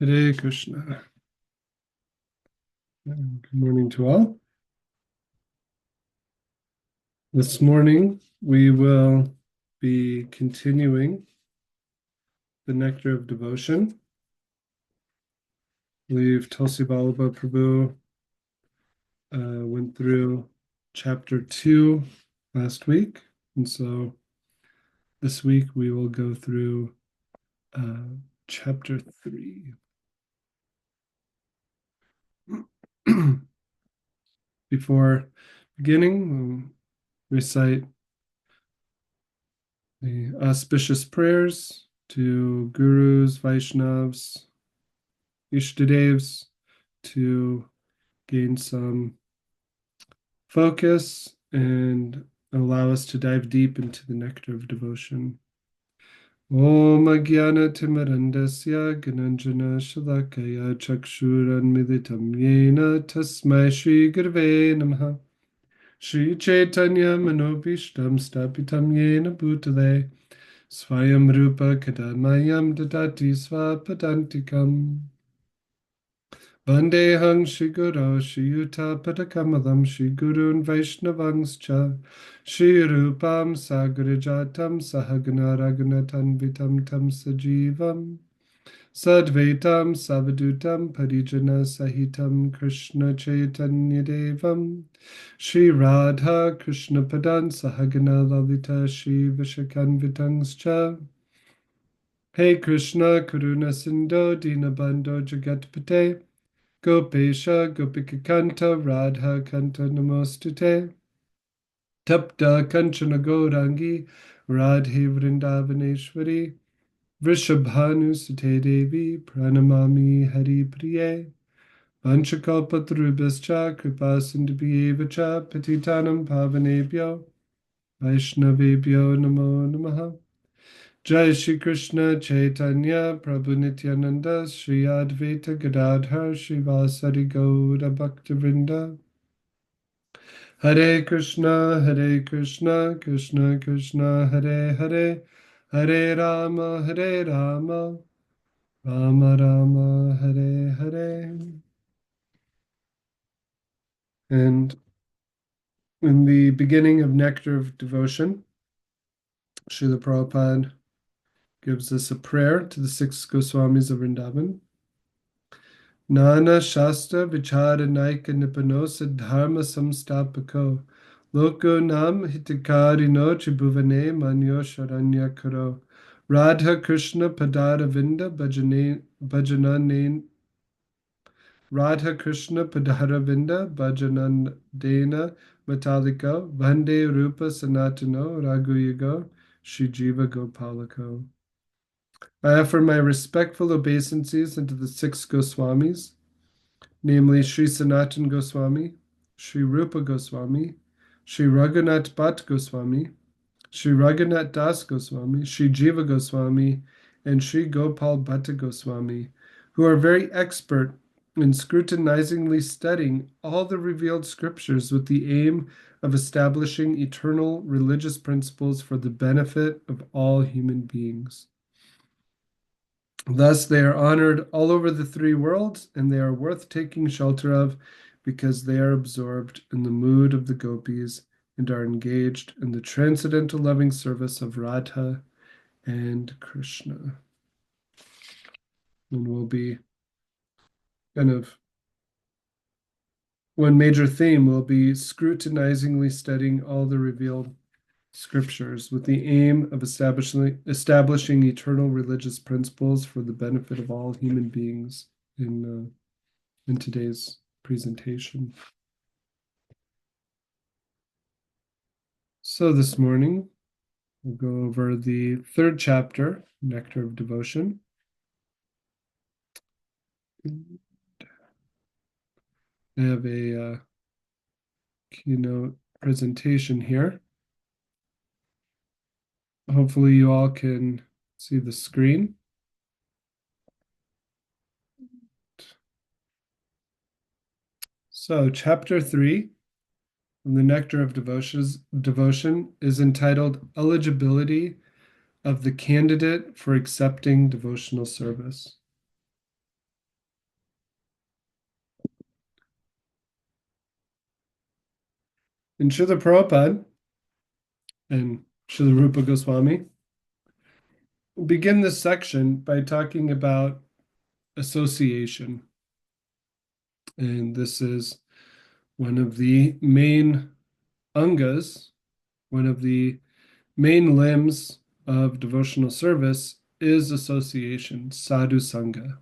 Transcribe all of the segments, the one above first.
Hare Krishna. Good morning to all. This morning we will be continuing the Nectar of Devotion. I believe Tulsi Balaba Prabhu went through chapter 2 last week, and so this week we will go through chapter 3. Before beginning, we'll recite the auspicious prayers to gurus, Vaishnavas, Ishtadevs to gain some focus and allow us to dive deep into the nectar of devotion. Om Agyana Timarandasya Gananjana Shalakaya Chakshuran Militam Yena Tasmai Shri Gurve Namaha Shri Chaitanya Manobishtam Stapitam Yena Bhutale Swayam Rupa Kadamayam Dadati Svapadantikam Vandehang Shri Guru Shri Yuta Padakamalam Shri Gurun Vaishnavangscha Shri Rupam Sagarijatam Sahagana Raghunatan Vitam Tam Sajivam Sadvaitam Savadutam Parijana Sahitam Krishna Chaitanya Devam Shri Radha Krishna Padan Sahagana Lalita Shri Vishakanvitangscha Hey Krishna Karuna Sindho Dinabandho Jagatpate Gopesha Gopika Kanta Radha Kanta Namostute Tapta Kanchana Gaurangi Radhe Vrindavaneshwari Vrishabhanu Sute Devi Pranamami Hari Priye Vanchakalpatarubhascha Kripa Sindhubhyevacha Patitanam Pavanebhyo Vaishnavebhyo Namo Namaha Jai Shri Krishna Chaitanya Prabhu Nityananda Shri Advaita Gadadhar Srivasari Gaura Bhaktivinoda Hare Krishna Krishna Krishna Hare Hare Hare Rama Rama Rama Hare Hare. And in the beginning of Nectar of Devotion, Srila Prabhupada gives us a prayer to the six Goswamis of Vrindavan. Nana Shastra Vichara Naika Nipano Siddharma Samstapako Loko Nam Hitakarino Tribhuvane Manyo Sharanya Karo Radha Krishna Padara Vinda Bhajanane Radha Krishna Padaravinda Bhajanandena Mataliko Vande Rupa Sanatano Raghuyugo Shri Jiva Gopalako. I offer my respectful obeisances unto the six Goswamis, namely Sri Sanatan Goswami, Sri Rupa Goswami, Sri Raghunath Bhatt Goswami, Sri Raghunath Das Goswami, Sri Jiva Goswami, and Sri Gopal Bhatta Goswami, who are very expert in scrutinizingly studying all the revealed scriptures with the aim of establishing eternal religious principles for the benefit of all human beings. Thus, they are honored all over the three worlds, and they are worth taking shelter of because they are absorbed in the mood of the gopis and are engaged in the transcendental loving service of Radha and Krishna. And we'll be kind of one major theme will be scrutinizingly studying all the revealed scriptures with the aim of establishing eternal religious principles for the benefit of all human beings in today's presentation. So this morning we'll go over the third chapter, Nectar of Devotion. I have a keynote presentation here. Hopefully you all can see the screen. So chapter 3 of the Nectar of Devotion is entitled Eligibility of the Candidate for Accepting Devotional Service. And Srila Prabhupada and Srila Rupa Goswami begin this section by talking about association. And this is one of the main angas, one of the main limbs of devotional service is association, sadhu sangha.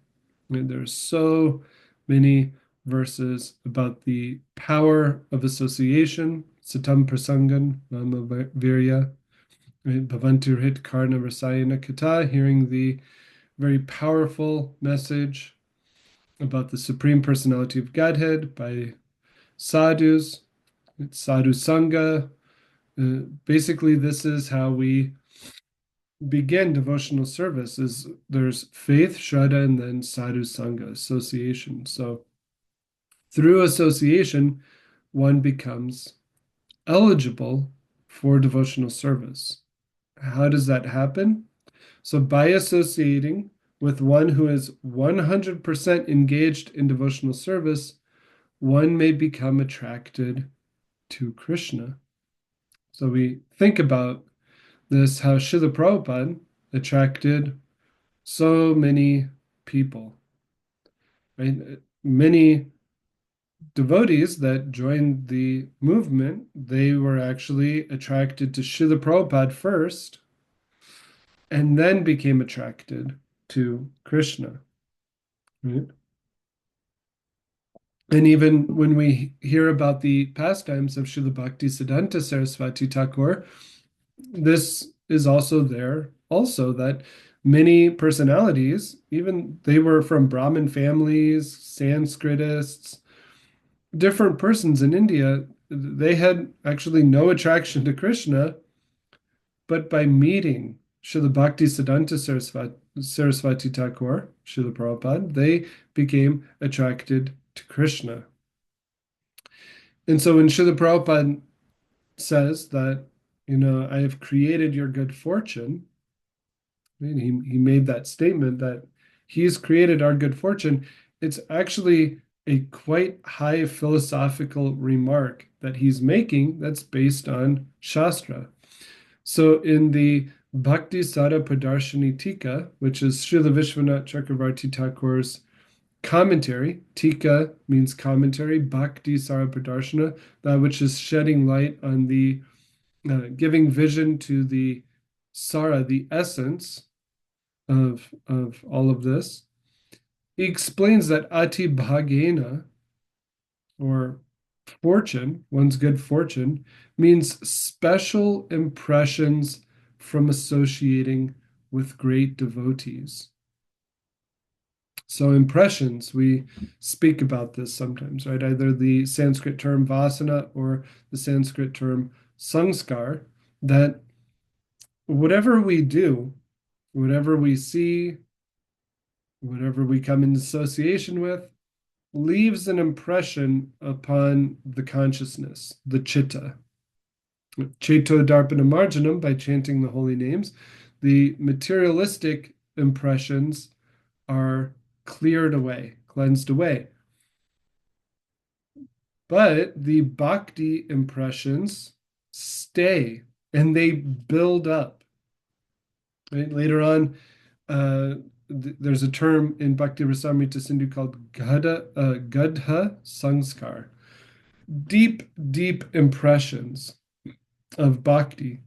And there's so many verses about the power of association, satam prasangan, mama virya, right? Bhavantu hit karna rasayana kata, hearing the very powerful message about the Supreme Personality of Godhead by sadhus. It's sadhu sangha. Basically, this is how we begin devotional service. Is there's faith, shraddha, and then sadhu sangha, association. So through association, one becomes eligible for devotional service. How does that happen? So by associating with one who is 100% engaged in devotional service, one may become attracted to Krishna. So we think about this, how Srila Prabhupada attracted so many people, right? Many devotees that joined the movement, they were actually attracted to Srila Prabhupada first and then became attracted to Krishna, right? And even when we hear about the pastimes of Srila Bhakti-Siddhanta Saraswati Thakur, this is also there, also that many personalities, even they were from Brahmin families, Sanskritists, different persons in India, they had actually no attraction to Krishna, but by meeting Srila Bhakti-Siddhanta Saraswati Thakur, Srila Prabhupada, they became attracted to Krishna. And so when Srila Prabhupada says that, I have created your good fortune, he made that statement that he's created our good fortune. It's actually a quite high philosophical remark that he's making that's based on Shastra. So in the Bhakti-Sada Pradarshini Tika, which is Srila Vishwanath Chakravarti Thakur's commentary, Tika means commentary, Bhakti-Sada Pradarshana, that which is shedding light on the giving vision to the Sara, the essence of all of this. He explains that ati bhagena, or fortune, one's good fortune, means special impressions from associating with great devotees. So impressions, we speak about this sometimes, right? Either the Sanskrit term vasana or the Sanskrit term sanskar, that whatever we do, whatever we see, whatever we come in association with, leaves an impression upon the consciousness, the chitta. Cheto darpana marjanam, by chanting the holy names, the materialistic impressions are cleared away, cleansed away. But the bhakti impressions stay and they build up. Right? Later on, there's a term in Bhakti Rasamrita Sindhu called Gadha Sanskar, deep, deep impressions of bhakti.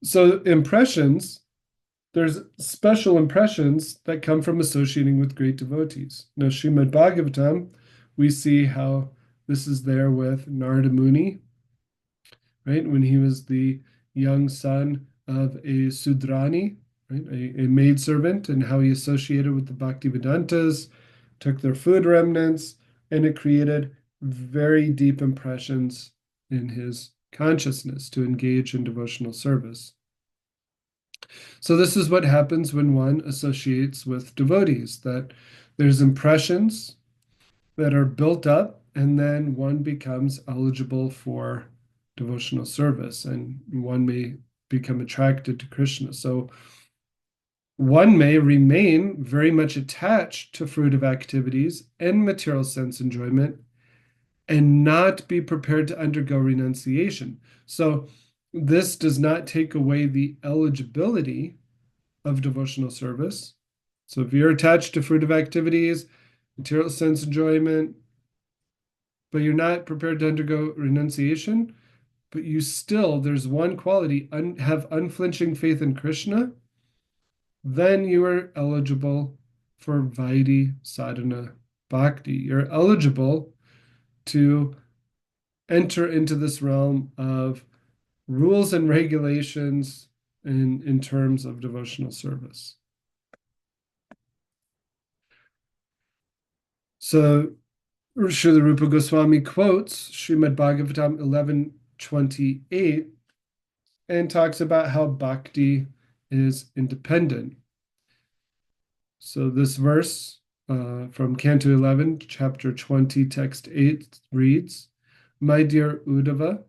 So impressions, there's special impressions that come from associating with great devotees. Now, Srimad Bhagavatam, we see how this is there with Narada Muni, right? When he was the young son of a Sudrani, right? A maidservant, and how he associated with the Bhaktivedantas, took their food remnants, and it created very deep impressions in his consciousness to engage in devotional service. So this is what happens when one associates with devotees, that there's impressions that are built up, and then one becomes eligible for devotional service, and one may become attracted to Krishna. So one may remain very much attached to fruitive activities and material sense enjoyment and not be prepared to undergo renunciation. So this does not take away the eligibility of devotional service. So if you're attached to fruitive activities, material sense enjoyment, but you're not prepared to undergo renunciation, but you still, there's one quality, have unflinching faith in Krishna, then you are eligible for vaidhi-sadhana bhakti. You're eligible to enter into this realm of rules and regulations in terms of devotional service. So Srila Rupa Goswami quotes Srimad Bhagavatam 11:28 and talks about how bhakti is independent. So this verse from Canto 11, chapter 20, text 8 reads, My dear Uddhava,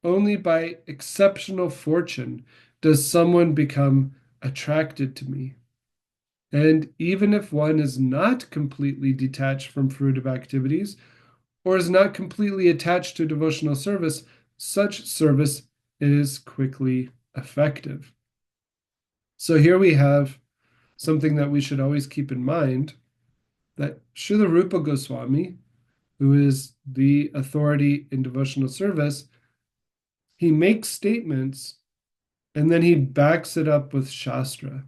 only by exceptional fortune does someone become attracted to me. And even if one is not completely detached from fruitive activities or is not completely attached to devotional service, such service is quickly effective. So here we have something that we should always keep in mind, that Srila Rupa Goswami, who is the authority in devotional service, he makes statements and then he backs it up with Shastra.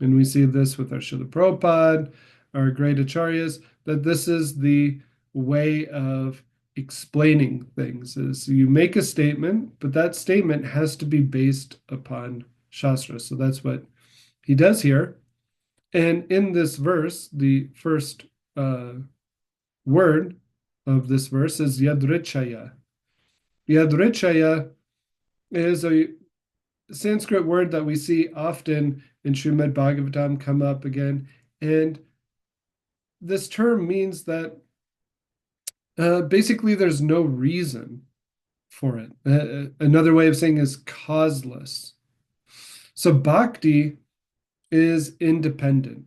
And we see this with our Srila Prabhupada, our great acharyas, that this is the way of explaining things, is you make a statement, but that statement has to be based upon Shastra. So that's what he does here. And in this verse, the first word of this verse is yadrichaya. Yadrichaya is a Sanskrit word that we see often in Srimad Bhagavatam come up again. And this term means that basically there's no reason for it. Another way of saying is causeless. So bhakti is independent.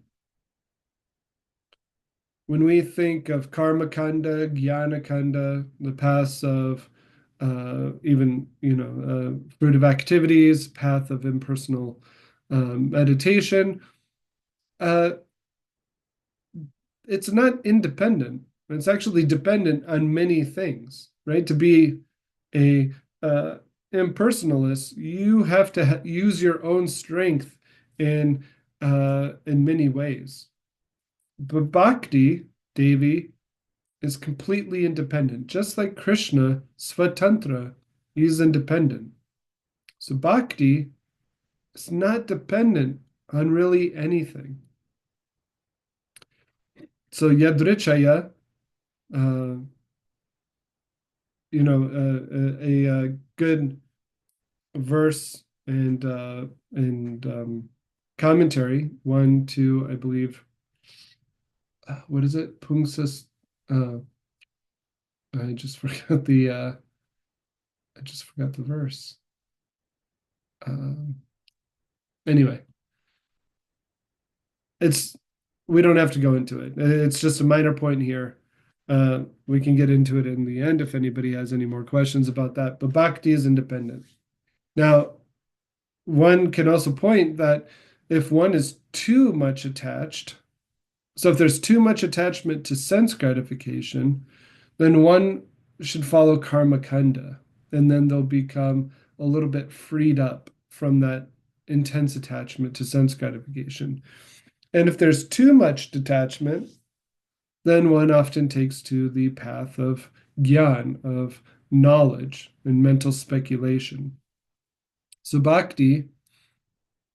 When we think of karma kanda, jnana kanda, the paths of even fruitive activities, path of impersonal meditation, uh, it's not independent. It's actually dependent on many things, right? To be a impersonalist, you have to use your own strength in many ways. But bhakti, Devi, is completely independent, just like Krishna, Svatantra, he's independent. So bhakti is not dependent on really anything. So yadrichaya, uh, a good verse and commentary, one to, I believe, what is it? Pungsas. Uh, I just forgot the verse. Anyway, we don't have to go into it. It's just a minor point here. We can get into it in the end if anybody has any more questions about that. But bhakti is independent. Now, one can also point that if one is too much attached, so if there's too much attachment to sense gratification, then one should follow karma kanda, and then they'll become a little bit freed up from that intense attachment to sense gratification. And if there's too much detachment, then one often takes to the path of gyan, of knowledge and mental speculation. So bhakti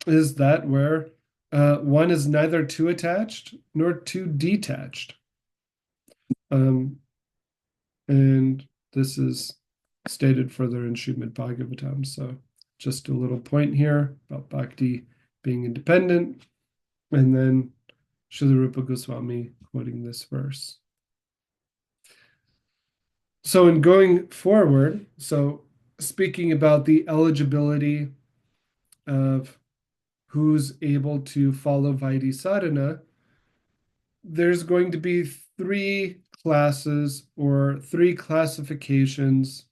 is that where one is neither too attached nor too detached. And this is stated further in Srimad Bhagavatam. So just a little point here about bhakti being independent, and then Srila Rupa Goswami quoting this verse. So in going forward, so speaking about the eligibility of who's able to follow vaidhi-sadhana, there's going to be three classes or three classifications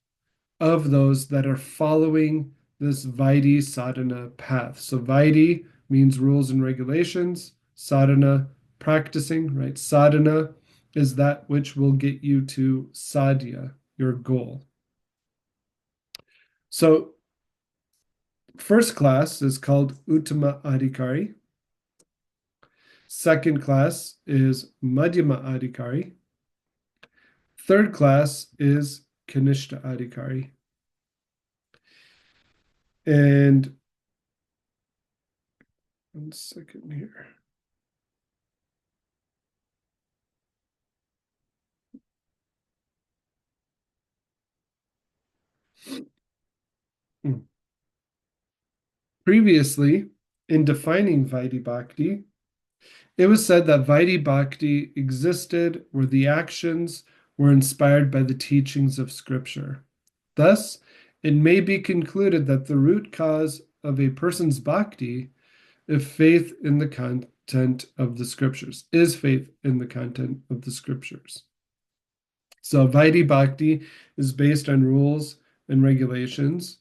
of those that are following this vaidhi-sadhana path. So vaidhi means rules and regulations, sadhana, practicing, right? Sadhana is that which will get you to sadhya, your goal. So first class is called Uttama Adhikari. Second class is Madhyama Adhikari. Third class is Kanishta Adhikari. And 1 second here. Previously, in defining Vaidhi Bhakti, it was said that Vaidhi Bhakti existed where the actions were inspired by the teachings of Scripture. Thus, it may be concluded that the root cause of a person's bhakti is faith in the content of the Scriptures, So Vaidhi Bhakti is based on rules and regulations.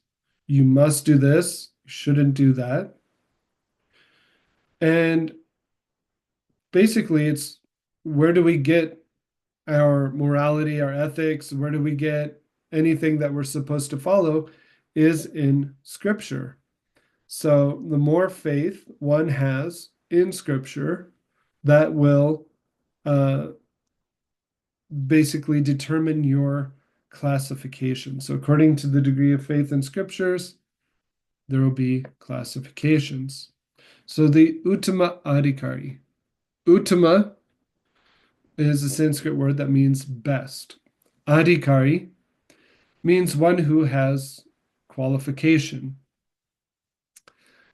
You must do this, you shouldn't do that. And basically, it's where do we get our morality, our ethics, where do we get anything that we're supposed to follow is in Scripture. So the more faith one has in Scripture, that will basically determine your classification. So according to the degree of faith in Scriptures, there will be classifications. So the Uttama Adhikari. Uttama is a Sanskrit word that means best. Adhikari means one who has qualification.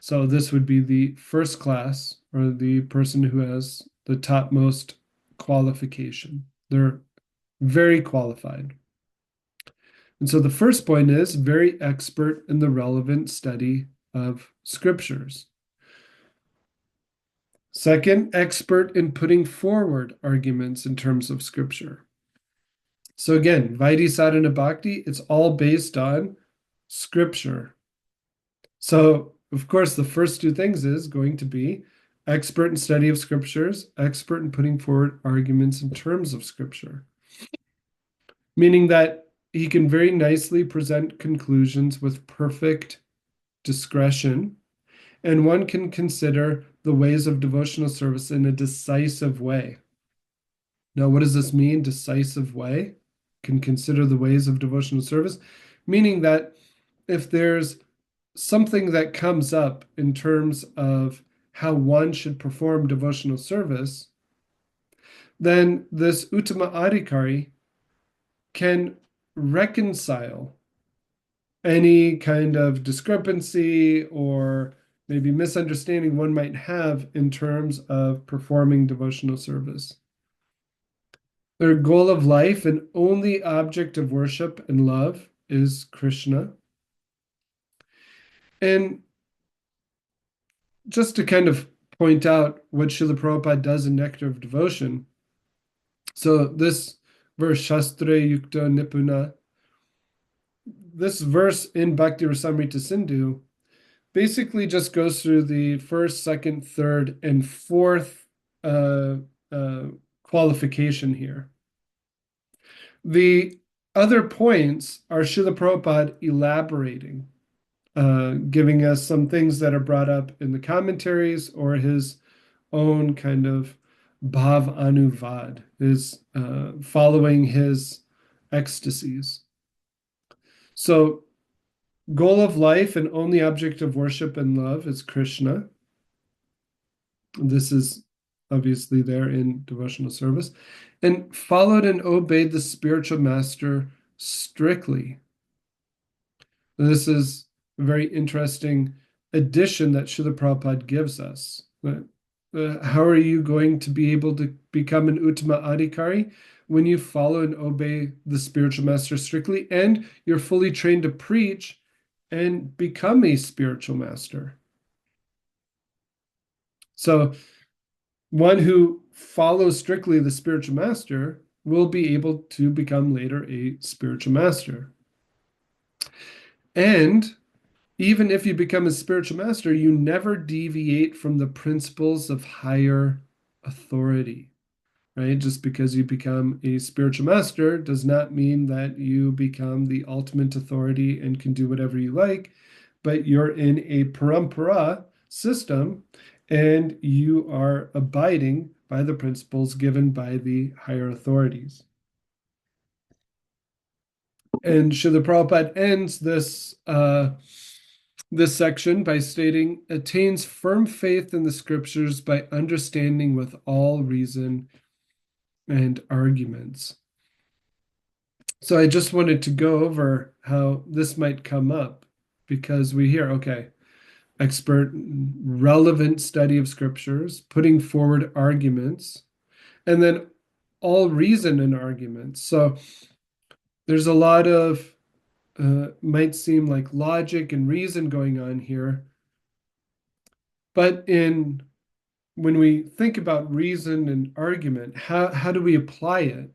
So this would be the first class, or the person who has the topmost qualification. They're very qualified. And so the first point is very expert in the relevant study of scriptures. Second, expert in putting forward arguments in terms of scripture. So again, vaidhi-sadhana bhakti, it's all based on scripture. So, of course, the first two things is going to be expert in study of scriptures, expert in putting forward arguments in terms of scripture. Meaning that he can very nicely present conclusions with perfect discretion, and one can consider the ways of devotional service in a decisive way. Now, what does this mean, decisive way? Can consider the ways of devotional service, meaning that if there's something that comes up in terms of how one should perform devotional service, then this Uttama Adhikari can reconcile any kind of discrepancy or maybe misunderstanding one might have in terms of performing devotional service. Their goal of life and only object of worship and love is Krishna. And just to kind of point out what Srila Prabhupada does in Nectar of Devotion, so this verse, Shastre Yukta Nipuna, this verse in Bhakti Rasamrita Sindhu basically just goes through the first, second, third, and fourth qualification here. The other points are Srila Prabhupada elaborating, giving us some things that are brought up in the commentaries or his own kind of bhav anuvad, is following his ecstasies. So goal of life and only object of worship and love is Krishna. This is obviously there in devotional service. And followed and obeyed the spiritual master strictly. This is a very interesting addition that Srila Prabhupada gives us. How are you going to be able to become an Uttama Adhikari? When you follow and obey the spiritual master strictly, and you're fully trained to preach and become a spiritual master. So one who follows strictly the spiritual master will be able to become later a spiritual master. And even if you become a spiritual master, you never deviate from the principles of higher authority, right? Just because you become a spiritual master does not mean that you become the ultimate authority and can do whatever you like, but you're in a parampara system and you are abiding by the principles given by the higher authorities. And Srila Prabhupada ends this section by stating, attains firm faith in the scriptures by understanding with all reason and arguments. So I just wanted to go over how this might come up because we hear, okay, expert, relevant study of scriptures, putting forward arguments, and then all reason and arguments. So there's a lot of might seem like logic and reason going on here, but in when we think about reason and argument, how do we apply it?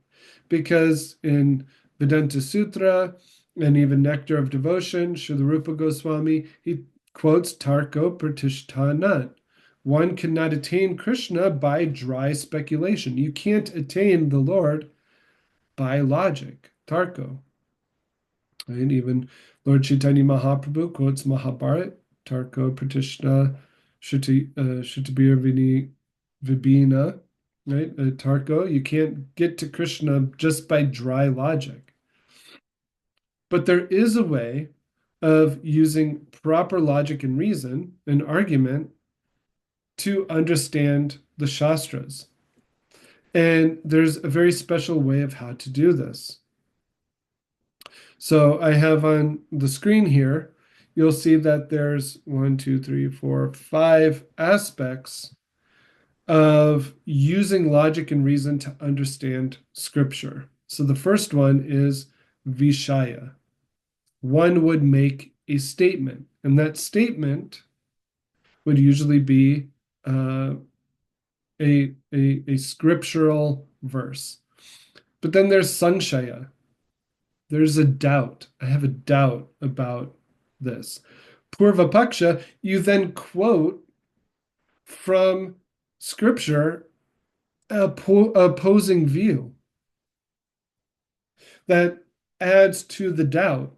Because in Vedanta Sutra and even Nectar of Devotion, Srila Rupa Goswami, he quotes Tarko Pratishthanat. One cannot attain Krishna by dry speculation. You can't attain the Lord by logic, Tarko. And even Lord Chaitanya Mahaprabhu quotes Mahabharat, Tarko Pratishna Shrutabir Vibhina, right? Tarko, you can't get to Krishna just by dry logic. But there is a way of using proper logic and reason and argument to understand the Shastras. And there's a very special way of how to do this. So I have on the screen here, you'll see that there's 1, 2, 3, 4, 5 aspects of using logic and reason to understand scripture. So the first one is Vishaya. One would make a statement, and that statement would usually be a scriptural verse. But then there's Sanshaya. There's a doubt. I have a doubt about this. Purvapaksha, you then quote from scripture opposing view that adds to the doubt.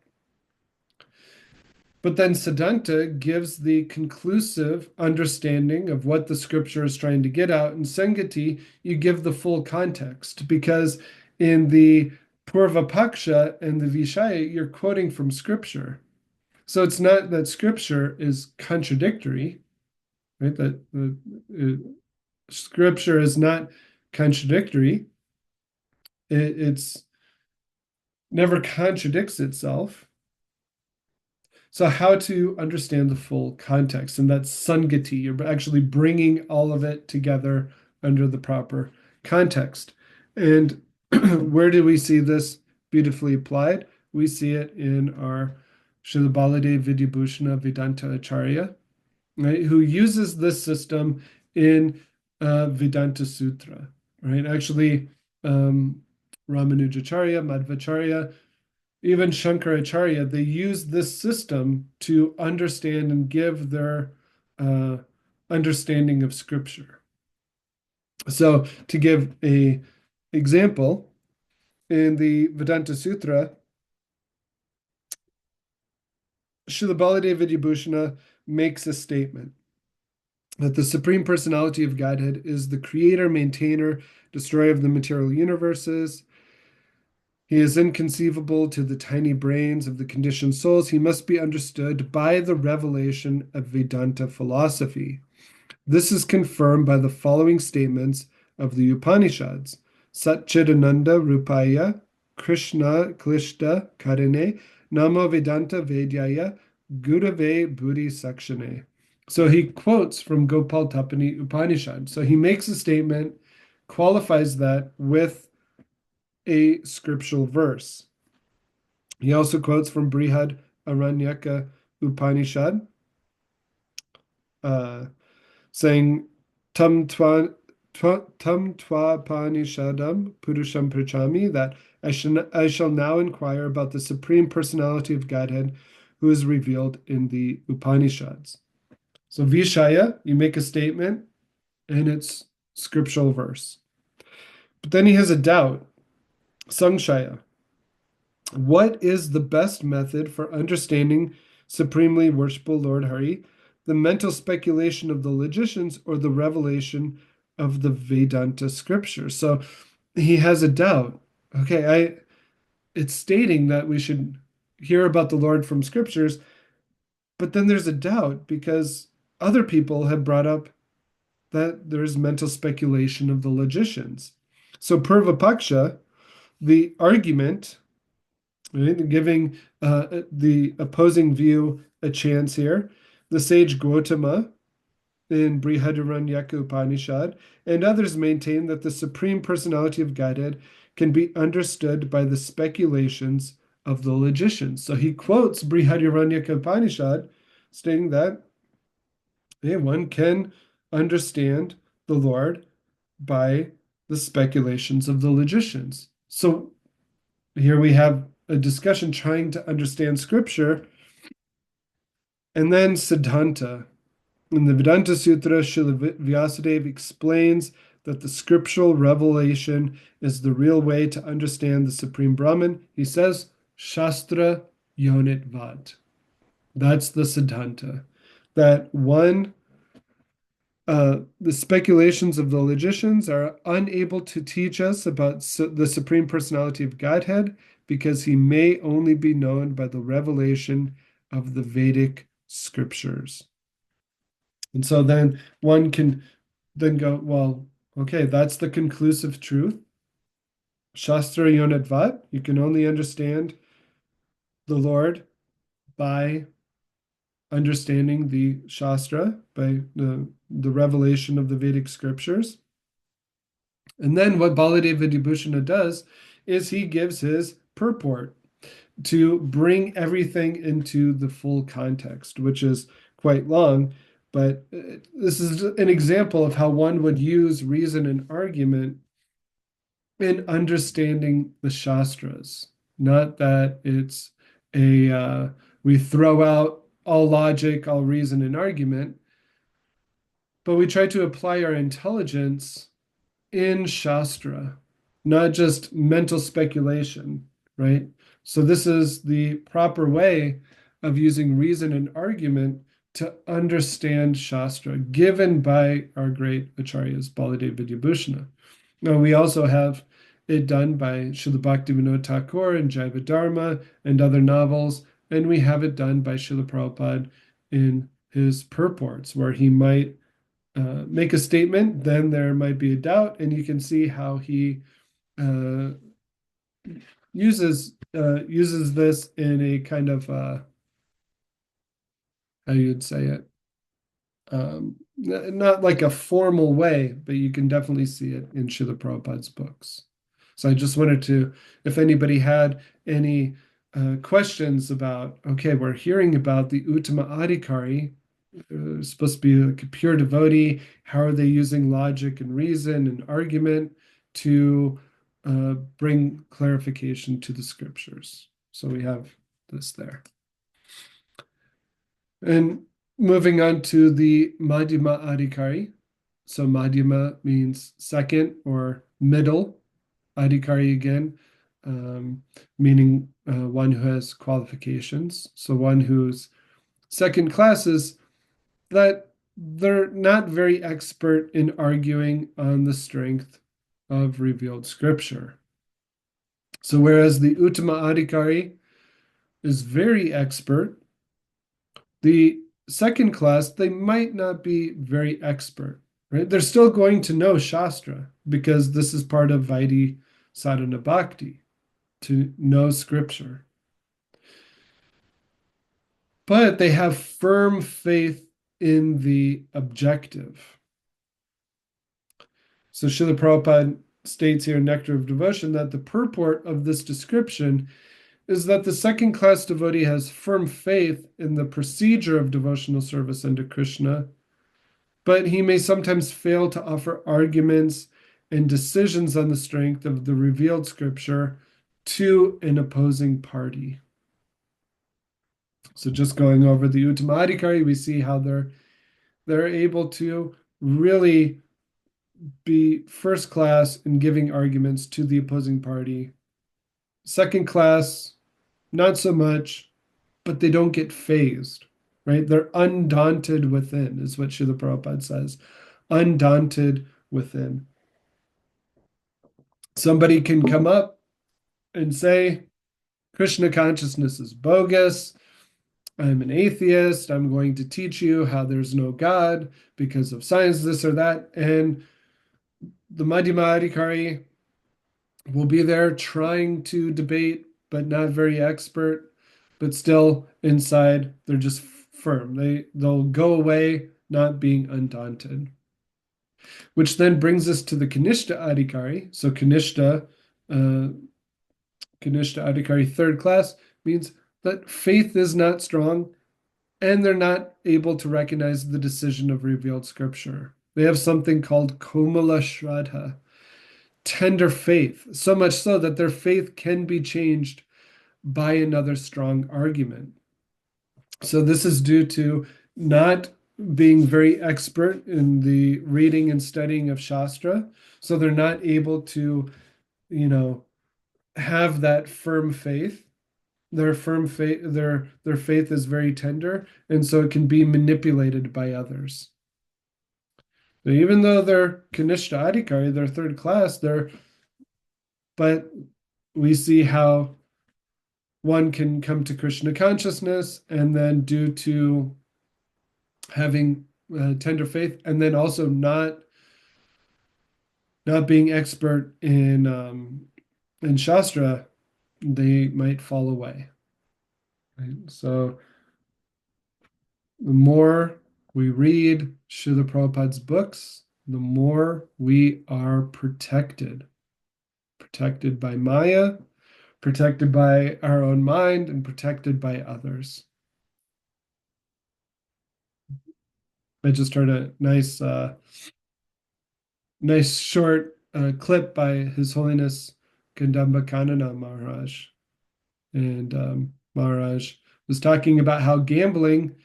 But then Siddhanta gives the conclusive understanding of what the scripture is trying to get out. And Sangati, you give the full context because in the Purvapaksha and the Vishaya, you're quoting from scripture. So it's not that scripture is contradictory, right? That scripture is not contradictory. It's never contradicts itself. So how to understand the full context, and that's Sangati. You're actually bringing all of it together under the proper context. And where do we see this beautifully applied? We see it in our Srila Baladev Vidyabhushana Vedanta Acharya, right, who uses this system in Vedanta Sutra, right? Actually, Ramanujacharya, Madhvacharya, even Shankaracharya, they use this system to understand and give their understanding of scripture. So to give a example, in the Vedanta Sutra, Srila Baladev Vidyabhushana makes a statement that the Supreme Personality of Godhead is the creator, maintainer, destroyer of the material universes. He is inconceivable to the tiny brains of the conditioned souls. He must be understood by the revelation of Vedanta philosophy. This is confirmed by the following statements of the Upanishads. Satchidananda Rupaya Krishna Klishta Karine Namo Vedanta Vedyaya Gurave Buddhi Sakshane. So he quotes from Gopal Tapani Upanishad. So he makes a statement, qualifies that with a scriptural verse. He also quotes from Brihad Aranyaka Upanishad, saying, Tam tam tva panishadam purusham prichami, that I shall now inquire about the Supreme Personality of Godhead who is revealed in the Upanishads. So Vishaya, you make a statement and it's scriptural verse. But then he has a doubt. Sangshaya. What is the best method for understanding supremely worshipful Lord Hari? The mental speculation of the logicians or the revelation of the Vedanta scripture? So he has a doubt. Okay, it's stating that we should hear about the Lord from scriptures, but then there's a doubt because other people have brought up that there's mental speculation of the logicians. So Purva the argument, right, giving the opposing view a chance here, the sage Gautama in Brihadaranyaka Upanishad, and others maintain that the Supreme Personality of Godhead can be understood by the speculations of the logicians. So he quotes Brihadaranyaka Upanishad, stating that one can understand the Lord by the speculations of the logicians. So here we have a discussion trying to understand scripture. And then Siddhanta. In the Vedanta Sutra, Srila Vyasadeva explains that the scriptural revelation is the real way to understand the Supreme Brahman. He says, Shastra Yonit Vat. That's the Siddhanta. That one, the speculations of the logicians are unable to teach us about the Supreme Personality of Godhead because he may only be known by the revelation of the Vedic scriptures. And so then one can then go, well, okay, that's the conclusive truth. Shastra Yonadvat, you can only understand the Lord by understanding the Shastra, by the revelation of the Vedic scriptures. And then what Baladev Vidyabhushana does is he gives his purport to bring everything into the full context, which is quite long. But this is an example of how one would use reason and argument in understanding the Shastras. Not that it's we throw out all logic, all reason and argument, but we try to apply our intelligence in Shastra, not just mental speculation, right? So this is the proper way of using reason and argument to understand Shastra, given by our great acharyas, Baladev Vidyabhushana. Now, we also have it done by Srila Bhaktivinoda Thakur and Jaiva Dharma and other novels, and we have it done by Srila Prabhupada in his purports, where he might make a statement, then there might be a doubt, and you can see how he uses this in a kind of how you'd say it, not like a formal way, but you can definitely see it in Srila Prabhupada's books. So I just wanted to, if anybody had any questions about, okay, we're hearing about the Uttama Adhikari, supposed to be like a pure devotee. How are they using logic and reason and argument to bring clarification to the scriptures? So we have this there. And moving on to the Madhyama Adhikari. So Madhyama means second or middle. Adhikari again, meaning one who has qualifications. So one who's second class is that they're not very expert in arguing on the strength of revealed scripture. So whereas the Uttama Adhikari is very expert, the second class, they might not be very expert, right? They're still going to know Shastra because this is part of vaidhi-sadhana bhakti, to know scripture. But they have firm faith in the objective. So Srila Prabhupada states here in Nectar of Devotion that the purport of this description is that the second class devotee has firm faith in the procedure of devotional service unto Krishna, but he may sometimes fail to offer arguments and decisions on the strength of the revealed scripture to an opposing party. So just going over the Uttama-adhikari, we see how they're able to really be first class in giving arguments to the opposing party. Second class, not so much, but they don't get phased, right? They're undaunted within, is what Srila Prabhupada says. Undaunted within. Somebody can come up and say, Krishna consciousness is bogus. I'm an atheist. I'm going to teach you how there's no God because of science, this or that. And the Madhyama-adhikari will be there trying to debate, but not very expert, but still inside, they're just firm. They'll go away not being undaunted. Which then brings us to the Kanishta Adhikari. So uh, Kanishta Adhikari third class means that faith is not strong and they're not able to recognize the decision of revealed scripture. They have something called Komala Shraddha, tender faith, so much so that their faith can be changed by another strong argument. So this is due to not being very expert in the reading and studying of Shastra. So they're not able to, have that firm faith. Their faith is very tender, and so it can be manipulated by others. So even though they're Kanishta Adhikari, they're third class, but we see how one can come to Krishna consciousness, and then due to having tender faith, and then also not being expert in Shastra, they might fall away. Right? So the more we read Srila Prabhupada's books, the more we are protected. Protected by Maya, protected by our own mind, and protected by others. I just heard a nice short clip by His Holiness Kadamba Kanana Maharaj. And Maharaj was talking about how gambling,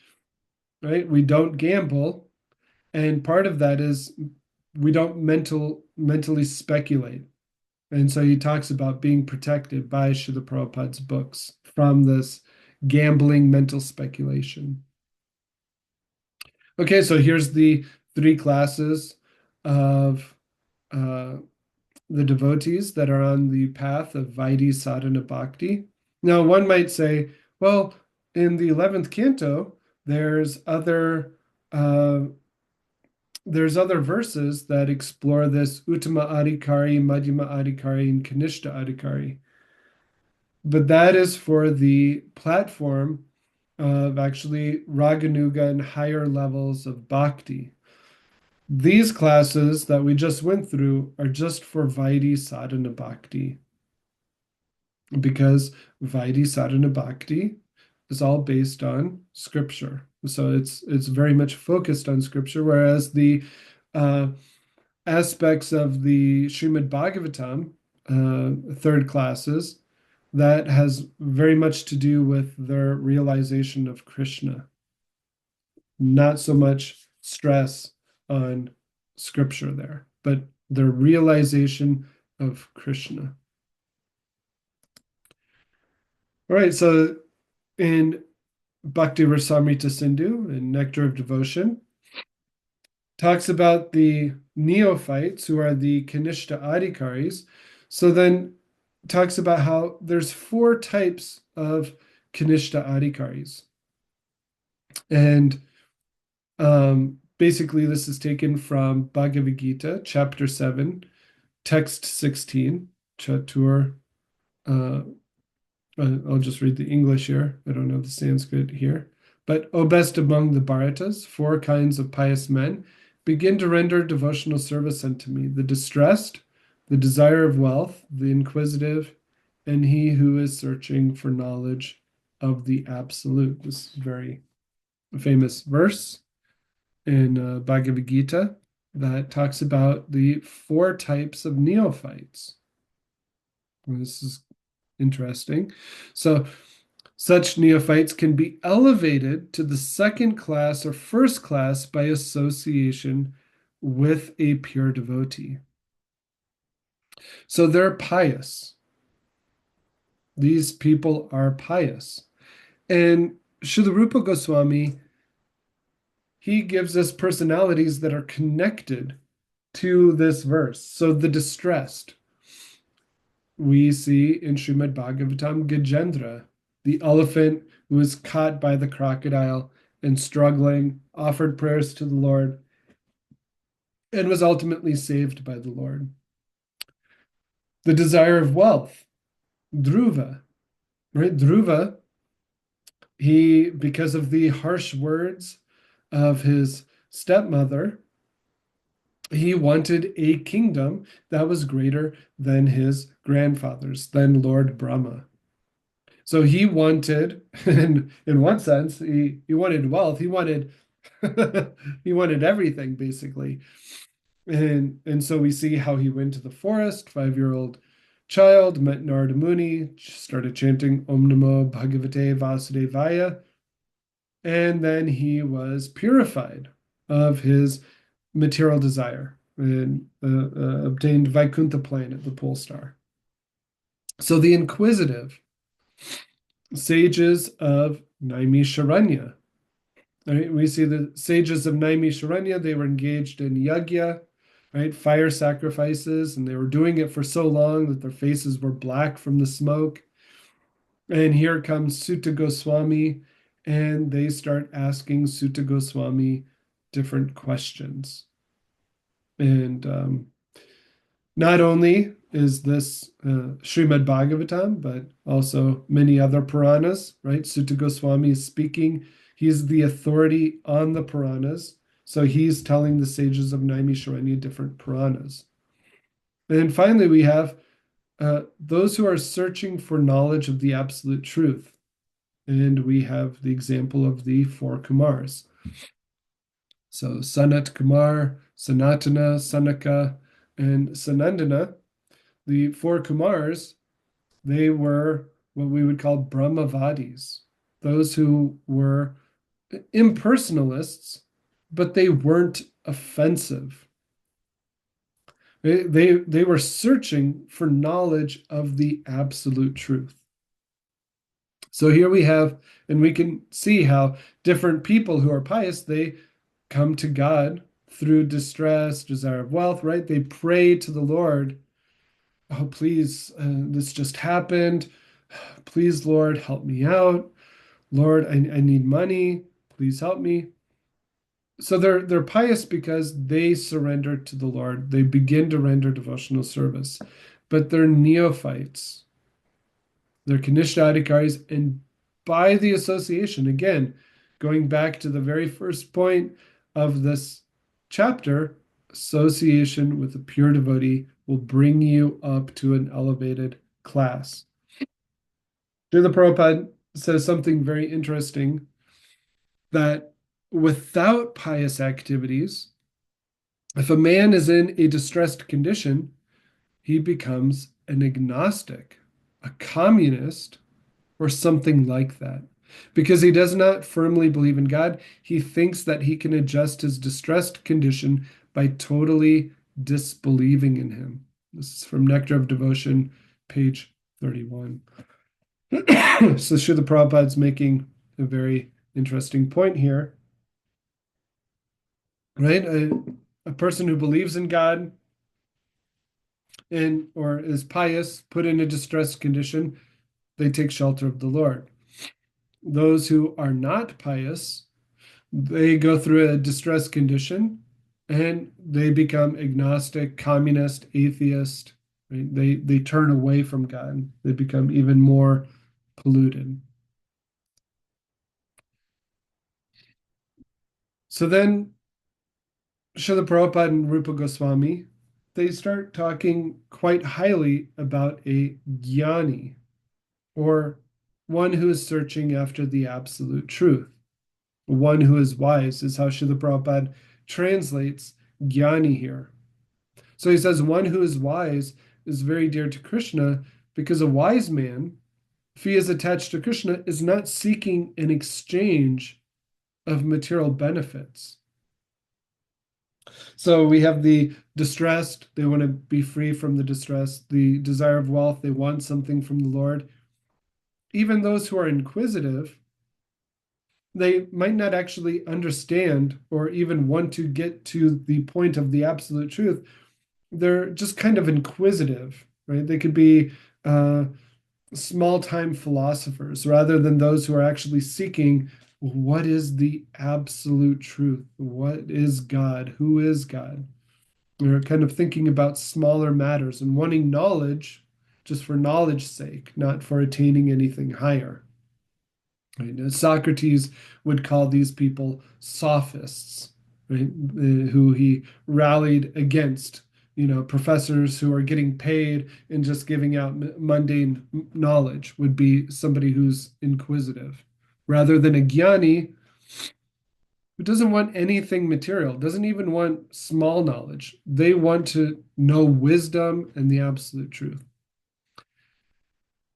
right? We don't gamble. And part of that is we don't mentally speculate. And so he talks about being protected by Srila Prabhupada's books from this gambling mental speculation. Okay, so here's the three classes of the devotees that are on the path of vaidhi-sadhana bhakti. Now, one might say, well, in the 11th canto, uh, there's other verses that explore this Uttama Adhikari, Madhyama Adhikari, and Kanishta Adhikari. But that is for the platform of actually Raganuga and higher levels of bhakti. These classes that we just went through are just for vaidhi-sadhana bhakti, because vaidhi-sadhana bhakti is all based on scripture. So it's very much focused on scripture, whereas the aspects of the Srimad Bhagavatam, third classes, that has very much to do with their realization of Krishna. Not so much stress on scripture there, but the realization of Krishna. All right, so in Bhakti Rasamrita Sindhu, in Nectar of Devotion, talks about the neophytes who are the Kanishta Adhikaris. So then talks about how there's 4 types of Kanishta Adhikaris. And basically this is taken from Bhagavad Gita, chapter 7, text 16, Chatur. I'll just read the English here. I don't know the Sanskrit here. But, O best among the Bharatas, 4 kinds of pious men, begin to render devotional service unto me: the distressed, the desire of wealth, the inquisitive, and he who is searching for knowledge of the absolute. This is a very famous verse. in Bhagavad Gita that talks about the four types of neophytes. And this is interesting. So, such neophytes can be elevated to the second class or first class by association with a pure devotee. So they're pious. These people are pious. And Srila Rupa Goswami, he gives us personalities that are connected to this verse. So the distressed, we see in Srimad Bhagavatam Gajendra, the elephant who was caught by the crocodile and struggling, offered prayers to the Lord, and was ultimately saved by the Lord. The desire of wealth, Dhruva, right? Dhruva, he, because of the harsh words of his stepmother, he wanted a kingdom that was greater than his grandfather's, than Lord Brahma. So he wanted, in one sense, he wanted wealth. He wanted he wanted everything basically. And so we see how he went to the forest, 5-year-old child, met Narada Muni, started chanting Om Namo Bhagavate Vasudevaya, and then he was purified of his material desire and obtained Vaikuntha planet, the pole star. So the inquisitive sages of Naimisharanya, right? We see the sages of Naimisharanya, they were engaged in yajna, right? Fire sacrifices, and they were doing it for so long that their faces were black from the smoke. And here comes Sutta Goswami, and they start asking Sutta Goswami different questions. And not only is this Srimad Bhagavatam, but also many other Puranas, right? Sutta Goswami is speaking. He's the authority on the Puranas. So he's telling the sages of Naimisharanya different Puranas. And then finally, we have those who are searching for knowledge of the absolute truth. And we have the example of the four Kumars. So Sanat Kumar, Sanatana, Sanaka, and Sanandana, the four Kumars, they were what we would call Brahmavadis, those who were impersonalists, but they weren't offensive. They were searching for knowledge of the absolute truth. So here we have, and we can see how different people who are pious, they come to God through distress, desire of wealth, right? They pray to the Lord, oh, please, this just happened. Please, Lord, help me out. Lord, I need money. Please help me. So they're pious because they surrender to the Lord. They begin to render devotional service, but they're neophytes. They're Kanishta Adhikaris, and by the association, again, going back to the very first point of this chapter, association with a pure devotee will bring you up to an elevated class. Srila Prabhupada says something very interesting, that without pious activities, if a man is in a distressed condition, he becomes an agnostic, a communist, or something like that. Because he does not firmly believe in God, he thinks that he can adjust his distressed condition by totally disbelieving in him. This is from Nectar of Devotion, page 31. So Srila Prabhupada's making a very interesting point here, right? A person who believes in God and or is pious, put in a distressed condition, they take shelter of the Lord. Those who are not pious, they go through a distressed condition and they become agnostic, communist, atheist. Right? They turn away from God. They become even more polluted. So then Srila Prabhupada and Rupa Goswami, they start talking quite highly about a jnani, or one who is searching after the absolute truth. One who is wise is how Srila Prabhupada translates jnani here. So he says one who is wise is very dear to Krishna because a wise man, if he is attached to Krishna, is not seeking an exchange of material benefits. So we have the distressed, they want to be free from the distress, the desire of wealth, they want something from the Lord. Even those who are inquisitive, they might not actually understand or even want to get to the point of the absolute truth. They're just kind of inquisitive, right? They could be small time philosophers rather than those who are actually seeking what is the absolute truth? What is God? Who is God? They're kind of thinking about smaller matters and wanting knowledge just for knowledge's sake, not for attaining anything higher. Right? Socrates would call these people sophists, right? Who he rallied against, professors who are getting paid and just giving out mundane knowledge would be somebody who's inquisitive, rather than a jnani who doesn't want anything material, doesn't even want small knowledge. They want to know wisdom and the absolute truth.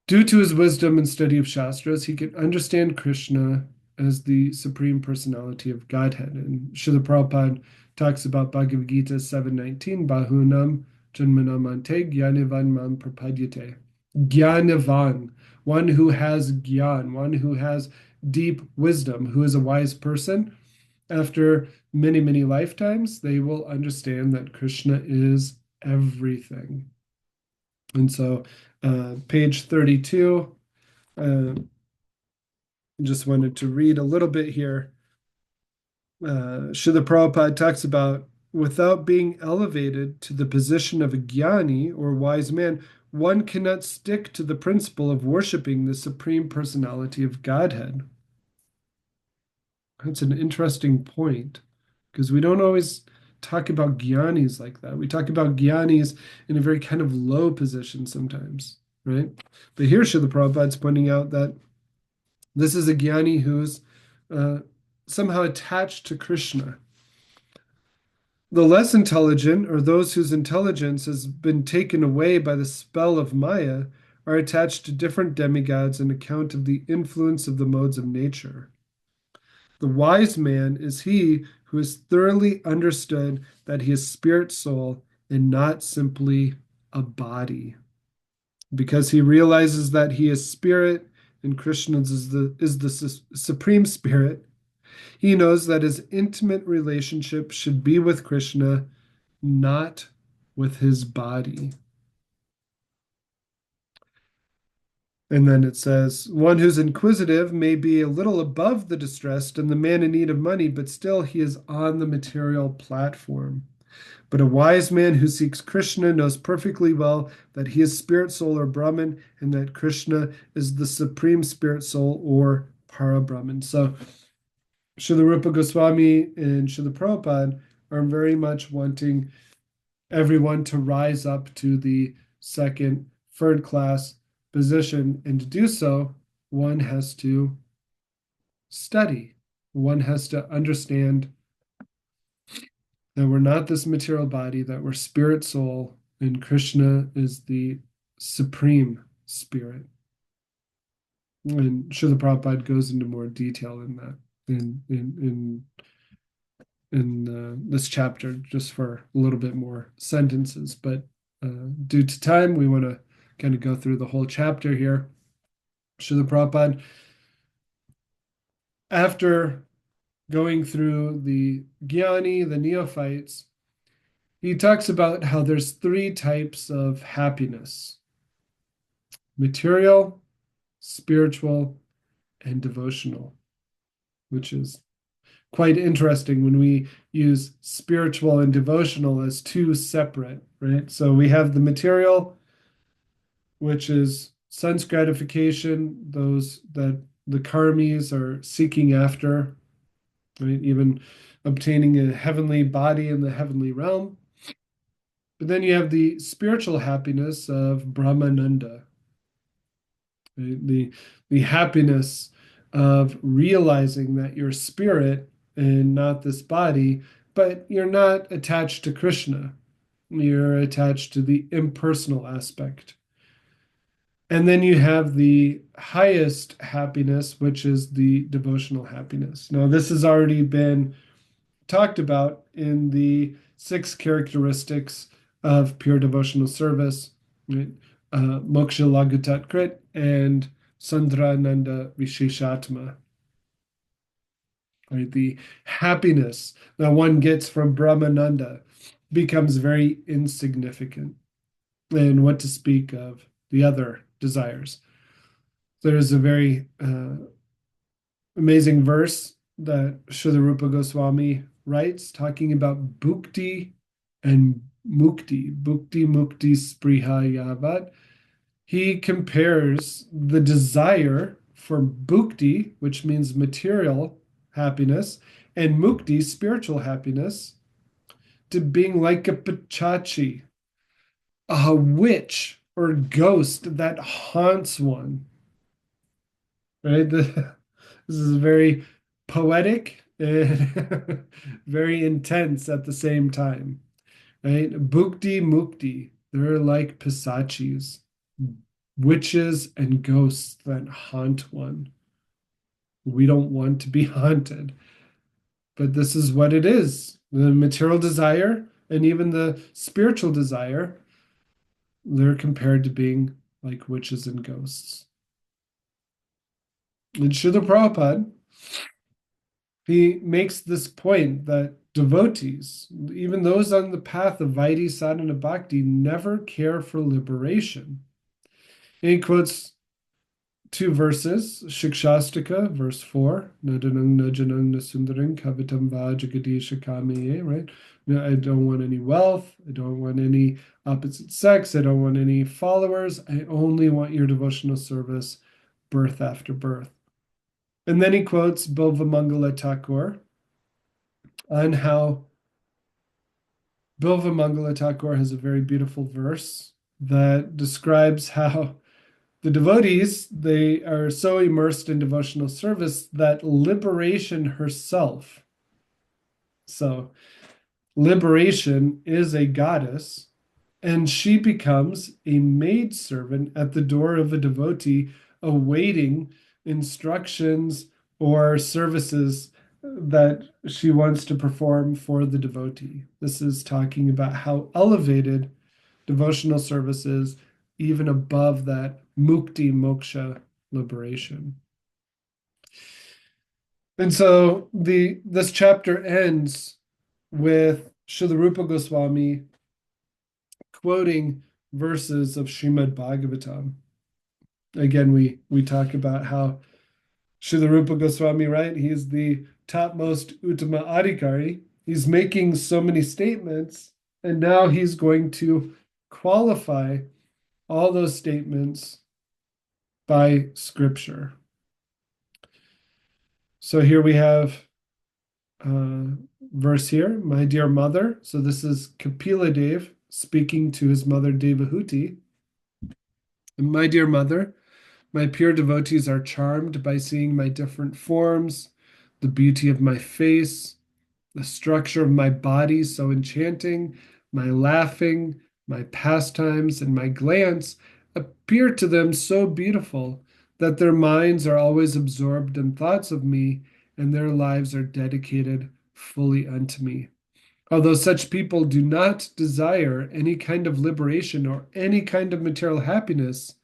Due to his wisdom and study of Shastras, he could understand Krishna as the Supreme Personality of Godhead. And Srila Prabhupada talks about Bhagavad Gita 7:19, Bahunam Janmanamante Gyanavan Mam Prapadyate. Gyanavan, one who has gyan, one who has deep wisdom, who is a wise person. After many, many lifetimes, they will understand that Krishna is everything. And so, page 32, just wanted to read a little bit here. Srila Prabhupada talks about without being elevated to the position of a jnani or wise man, one cannot stick to the principle of worshiping the Supreme Personality of Godhead. That's an interesting point because we don't always talk about jnanis like that. We talk about jnanis in a very kind of low position sometimes, right? But here, Srila Prabhupada's pointing out that this is a jnani who's somehow attached to Krishna. The less intelligent, or those whose intelligence has been taken away by the spell of Maya, are attached to different demigods on account of the influence of the modes of nature. The wise man is he who has thoroughly understood that he is spirit soul and not simply a body. Because he realizes that he is spirit and Krishna is the supreme spirit, he knows that his intimate relationship should be with Krishna, not with his body. And then it says, one who's inquisitive may be a little above the distressed and the man in need of money, but still he is on the material platform. But a wise man who seeks Krishna knows perfectly well that he is spirit soul or Brahman and that Krishna is the supreme spirit soul or Para-Brahman. So Srila Rupa Goswami and Srila Prabhupada are very much wanting everyone to rise up to the second, third class position. And to do so, one has to study. One has to understand that we're not this material body, that we're spirit soul, and Krishna is the supreme spirit. And Srila Prabhupada goes into more detail in that in this chapter, just for a little bit more sentences. But due to time, we want to kind of go through the whole chapter here. Srila Prabhupada, after going through the jnani, the neophytes, he talks about how there's three types of happiness: material, spiritual, and devotional, which is quite interesting when we use spiritual and devotional as two separate, right? So we have the material, which is sense gratification, those that the karmis are seeking after, right? Even obtaining a heavenly body in the heavenly realm. But then you have the spiritual happiness of Brahmananda, right? The happiness of realizing that you're spirit and not this body, but you're not attached to Krishna. You're attached to the impersonal aspect. And then you have the highest happiness, which is the devotional happiness. Now, this has already been talked about in the 6 characteristics of pure devotional service, right? Moksha Lagutat Krit and Sandrananda Visheshatma, right? The happiness that one gets from Brahmananda becomes very insignificant. And what to speak of the other desires. There's a very amazing verse that Srila Rupa Goswami writes talking about bhukti and mukti. Bhukti, mukti, spriha, yavat. He compares the desire for bhukti, which means material happiness, and mukti, spiritual happiness, to being like a pachachi, a witch or ghost that haunts one. Right? This is very poetic and very intense at the same time. Right? Bhukti mukti, they're like pisachis, witches and ghosts that haunt one. We don't want to be haunted, but this is what it is. The material desire and even the spiritual desire, they're compared to being like witches and ghosts. And Srila Prabhupada, he makes this point that devotees, even those on the path of vaidhi-sadhana bhakti, never care for liberation. And he quotes 2 verses, Shikshastika, verse 4, Nadanang najanang nasundaring kavitam va jagadisha kamiye, right? I don't want any wealth. I don't want any opposite sex. I don't want any followers. I only want your devotional service, birth after birth. And then he quotes Bilvamangala Thakur on how Bilvamangala Thakur has a very beautiful verse that describes how the devotees, they are so immersed in devotional service that liberation herself, so liberation is a goddess, and she becomes a maidservant at the door of a devotee awaiting instructions or services that she wants to perform for the devotee. This is talking about how elevated devotional service is, even above that mukti moksha liberation. And so this chapter ends with Srila Rupa Goswami quoting verses of Srimad Bhagavatam. Again, we talk about how Srila Rupa Goswami, right? He's the topmost Uttama Adhikari. He's making so many statements, and now he's going to qualify all those statements by scripture. So here we have verse here, my dear mother. So this is Kapila Dev speaking to his mother Devahuti. My dear mother, my pure devotees are charmed by seeing my different forms, the beauty of my face, the structure of my body so enchanting, my laughing, my pastimes, and my glance appear to them so beautiful that their minds are always absorbed in thoughts of me, and their lives are dedicated fully unto me. Although such people do not desire any kind of liberation or any kind of material happiness,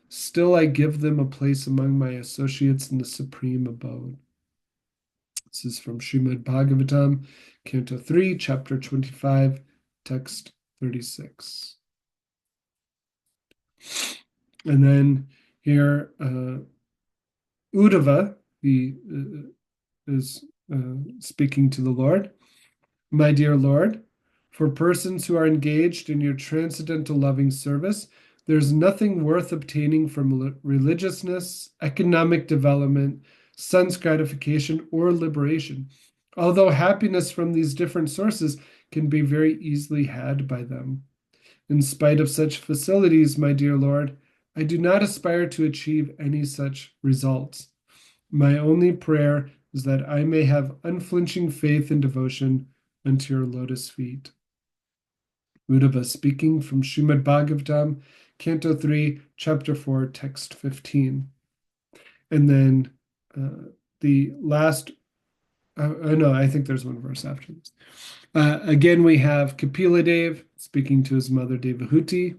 still I give them a place among my associates in the supreme abode. This is from Srimad Bhagavatam, Canto 3, Chapter 25, Text 36. And then here, Uddhava, he is speaking to the Lord. My dear Lord, for persons who are engaged in your transcendental loving service, there's nothing worth obtaining from religiousness, economic development, sense gratification, or liberation, although happiness from these different sources can be very easily had by them. In spite of such facilities, my dear Lord, I do not aspire to achieve any such results. My only prayer is that I may have unflinching faith and devotion unto your lotus feet. Uddhava speaking from Srimad Bhagavatam, Canto 3, Chapter 4, Text 15. And then the last, no, I think there's one verse after this. Again, we have Kapila Dev speaking to his mother Devahuti.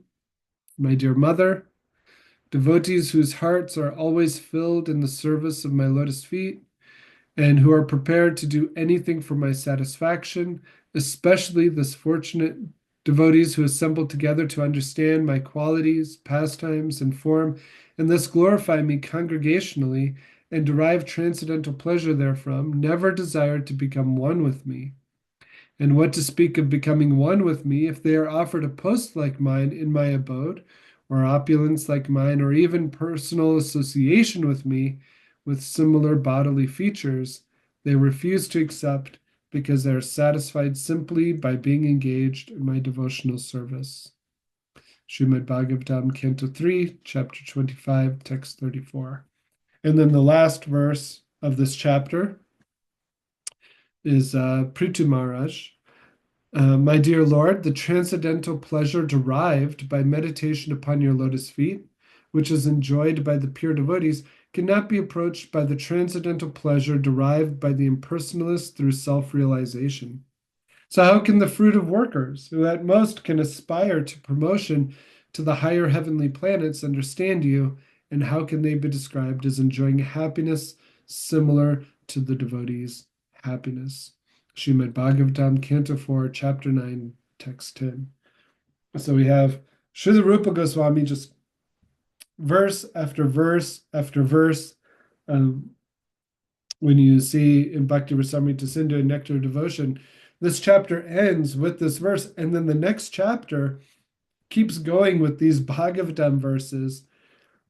My dear mother, devotees whose hearts are always filled in the service of my lotus feet, and who are prepared to do anything for my satisfaction, especially this fortunate devotees who assemble together to understand my qualities, pastimes, and form, and thus glorify me congregationally and derive transcendental pleasure therefrom, never desired to become one with me. And what to speak of becoming one with me if they are offered a post like mine in my abode, or opulence like mine, or even personal association with me with similar bodily features, they refuse to accept because they are satisfied simply by being engaged in my devotional service. Srimad Bhagavatam, Canto 3, Chapter 25, Text 34. And then the last verse of this chapter is Prithu Maharaj. My dear Lord, the transcendental pleasure derived by meditation upon your lotus feet, which is enjoyed by the pure devotees, cannot be approached by the transcendental pleasure derived by the impersonalists through self-realization. So how can the fruit of workers, who at most can aspire to promotion to the higher heavenly planets, understand you, and how can they be described as enjoying happiness similar to the devotees' happiness? Srimad Bhagavatam, Canto 4, Chapter 9, Text 10. So we have Srila Rupa Goswami just verse after verse after verse. When you see in Bhakti Rasamrita Sindhu and Nectar of Devotion, this chapter ends with this verse, and then the next chapter keeps going with these Bhagavatam verses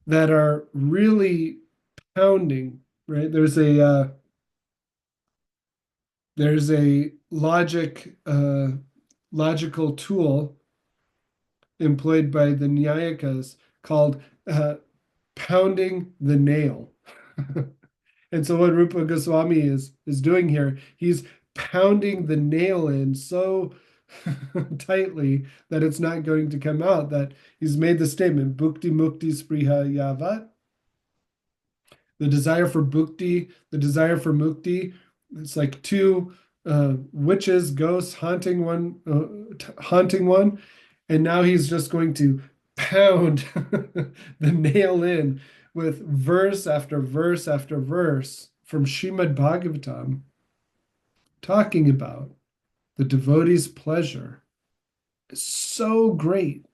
that are really pounding, right? There's a logical tool employed by the Nyayikas called pounding the nail. And so what Rupa Goswami is doing here, he's pounding the nail in so tightly that it's not going to come out, that he's made the statement, Bhukti Mukti Spriha Yavat. The desire for bhukti, the desire for mukti, it's like two witches, ghosts haunting one, and now he's just going to pound the nail in with verse after verse after verse from Srimad Bhagavatam, talking about the devotee's pleasure is so great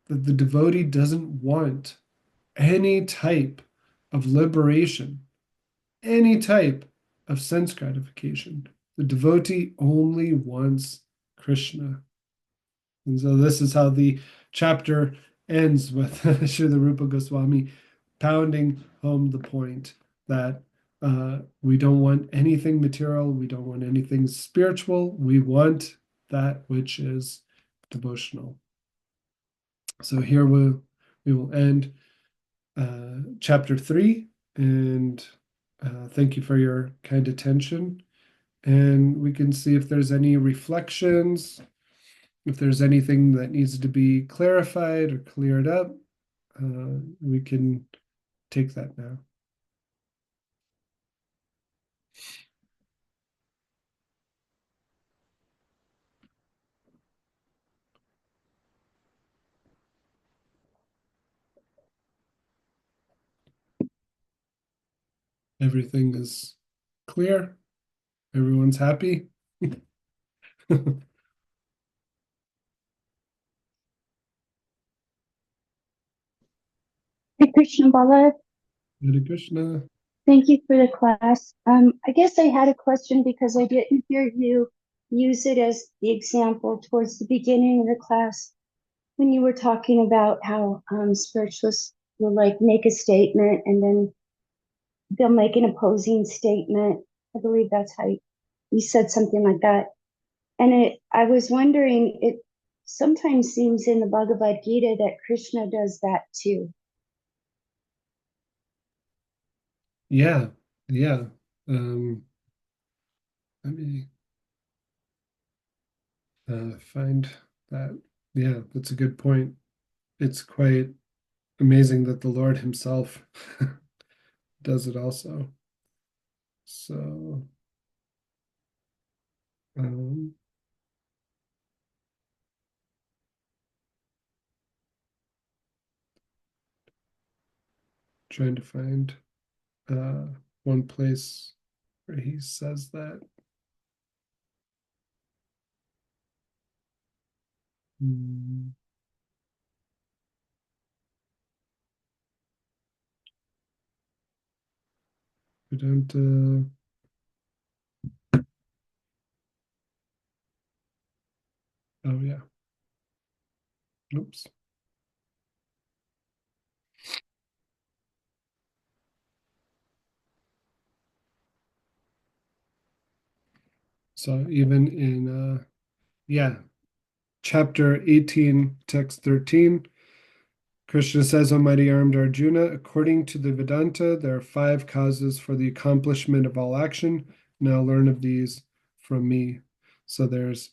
that the devotee doesn't want any type of liberation, any type of sense gratification. The devotee only wants Krishna. And so this is how the chapter ends with Srila Rupa Goswami pounding home the point that we don't want anything material, we don't want anything spiritual, we want that which is devotional. So here we will end chapter 3, and thank you for your kind attention. And we can see if there's any reflections, if there's anything that needs to be clarified or cleared up, we can take that now. Everything is clear. Everyone's happy. Hare Krishna Bala, Krishna. thank you for the class. I guess I had a question because I didn't hear you use it as the example towards the beginning of the class when you were talking about how spiritualists will like make a statement and then they'll make an opposing statement. I believe that's how you said something like that. And I was wondering, it sometimes seems in the Bhagavad Gita that Krishna does that too. Yeah, yeah. Let me find that. Yeah, that's a good point. It's quite amazing that the Lord Himself does it also. So, um, trying to find uh, one place where He says that. Hmm, Vedanta. Oh yeah. Oops. So even in yeah, chapter 18, text 13, Krishna says, Almighty armed Arjuna, according to the Vedanta, there are five causes for the accomplishment of all action. Now learn of these from me. So there's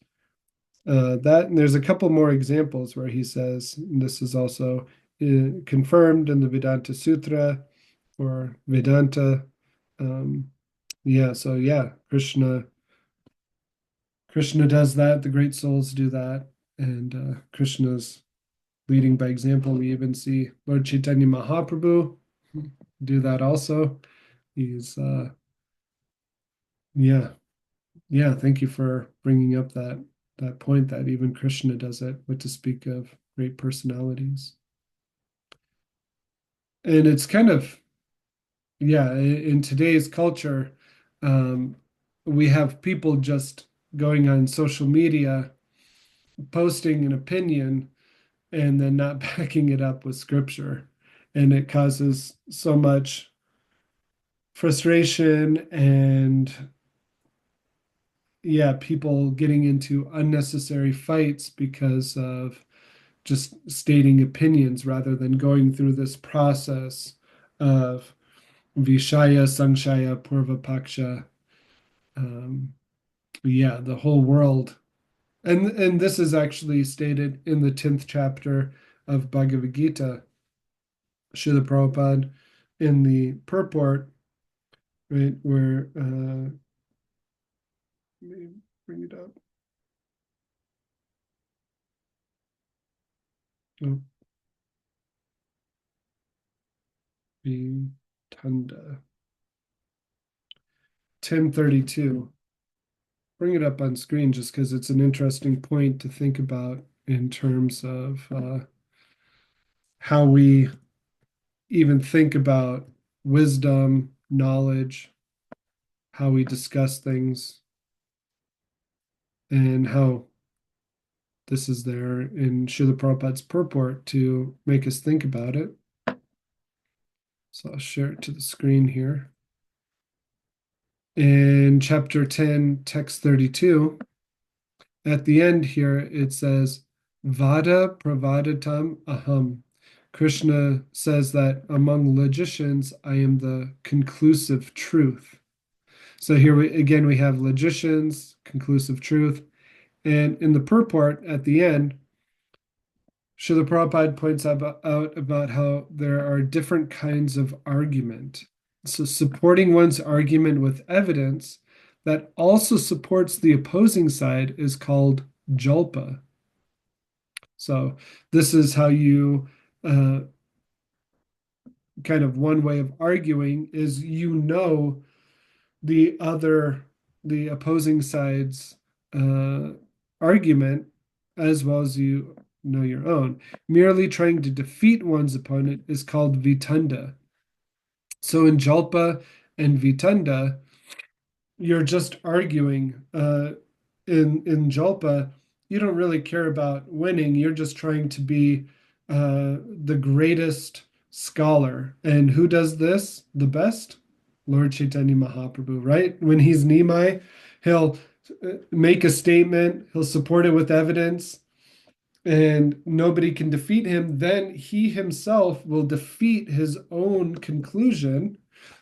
that, and there's a couple more examples where he says, and this is also confirmed in the Vedanta Sutra or Vedanta. Um, yeah, so yeah, Krishna does that. The great souls do that, and Krishna's leading by example. We even see Lord Chaitanya Mahaprabhu do that also. He's yeah, yeah. Thank you for bringing up that point that even Krishna does it. What to speak of great personalities? And it's kind of yeah. In today's culture, um, we have people just going on social media, posting an opinion, and then not backing it up with scripture, and it causes so much frustration and yeah, people getting into unnecessary fights because of just stating opinions rather than going through this process of Vishaya, Sangshaya, Purva Um, yeah, the whole world. And this is actually stated in the 10th chapter of Bhagavad Gita, Srila Prabhupada, in the purport, right, where let me bring it up. Oh, Tunda. 1032. Bring it up on screen just because it's an interesting point to think about in terms of how we even think about wisdom, knowledge, how we discuss things, and how this is there in Srila Prabhupada's purport to make us think about it. So I'll share it to the screen here. In chapter 10, text 32, at the end here, it says, Vada pravadatam aham. Krishna says that among logicians, I am the conclusive truth. So here we have logicians, conclusive truth. And in the purport at the end, Srila Prabhupada points out about how there are different kinds of argument. So supporting one's argument with evidence that also supports the opposing side is called jalpa. So this is how you uh, kind of one way of arguing is the other the opposing side's uh, argument as well as you know your own. Merely trying to defeat one's opponent is called vitanda. So in jalpa and vitanda, you're just arguing. In jalpa, you don't really care about winning. You're just trying to be the greatest scholar. And who does this the best? Lord Chaitanya Mahaprabhu, right? When he's Nimai, he'll make a statement, he'll support it with evidence, and nobody can defeat him. Then he himself will defeat his own conclusion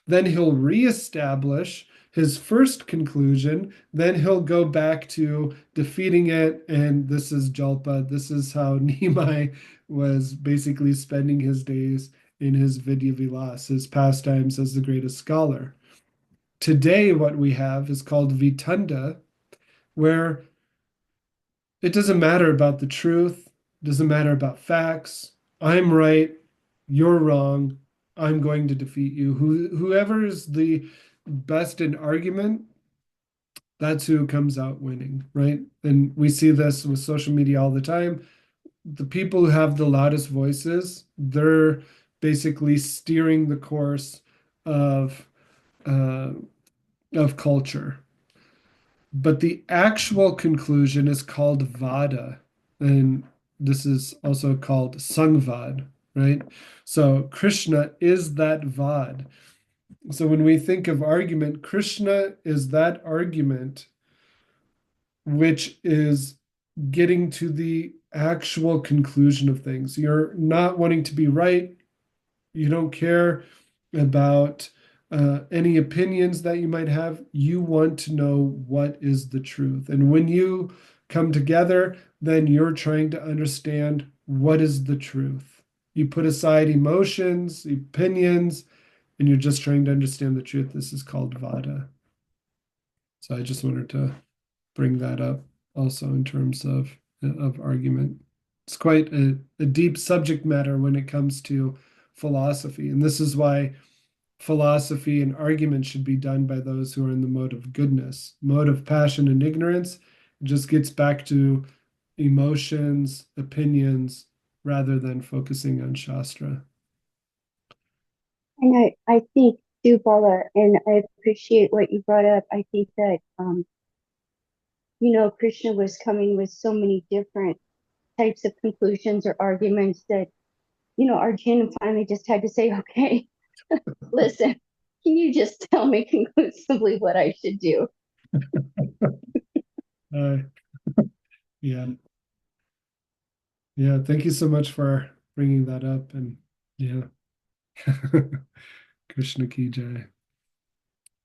Then he'll reestablish his first conclusion. Then he'll go back to defeating it. And this is Jalpa. This is how Nimai was basically spending his days in his Vidya Vilas, his pastimes as the greatest scholar. Today, what we have is called Vitanda, where it doesn't matter about the truth, it doesn't matter about facts. I'm right, you're wrong. I'm going to defeat you. Whoever is the best in argument, that's who comes out winning, right? And we see this with social media all the time. The people who have the loudest voices, they're basically steering the course of uh, of culture. But the actual conclusion is called vada, and this is also called sangvad, right? So Krishna is that vad. So when we think of argument, Krishna is that argument which is getting to the actual conclusion of things. You're not wanting to be right. You don't care about any opinions that you might have. You want to know what is the truth. And when you come together, then you're trying to understand what is the truth. You put aside emotions, opinions, and you're just trying to understand the truth. This is called Vada. So I just wanted to bring that up also in terms of argument. It's quite a deep subject matter when it comes to philosophy. And this is why philosophy and argument should be done by those who are in the mode of goodness. Mode of passion and ignorance just gets back to emotions, opinions, rather than focusing on Shastra. And I think too, Bala, and I appreciate what you brought up. I think that, Krishna was coming with so many different types of conclusions or arguments that, Arjuna finally just had to say, okay, listen, can you just tell me conclusively what I should do? Uh, yeah. Yeah. Thank you so much for bringing that up. And yeah. Krishna ki jai.